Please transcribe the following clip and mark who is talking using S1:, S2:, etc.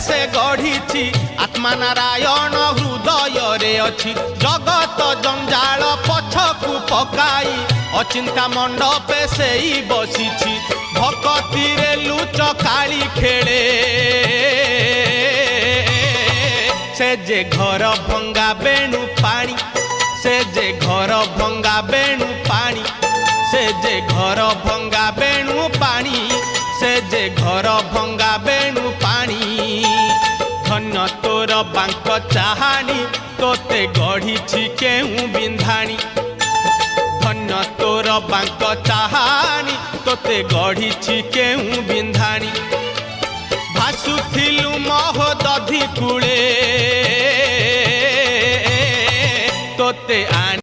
S1: से गढ़ी आत्मा नारायण हृदय रे अच्छी जगत जंजाल पछकु पकाई अचिंता मंडपे से ही बसी भक्ति रे लुच काली खेले से जे घर भंगा बेणु पानी से जे घर भंगा बेणु पानी से जे घर भंगा बेणु पानी से जे घर भंगा बेणु पानी धन्य तोर बांक चाहानी तोते गढ़ी केहू बिंधाणी धन्य तोर बांक चाहानी तोते गढ़ी केहू बिंधाणी भासुथिलु महोदधि कूले तोते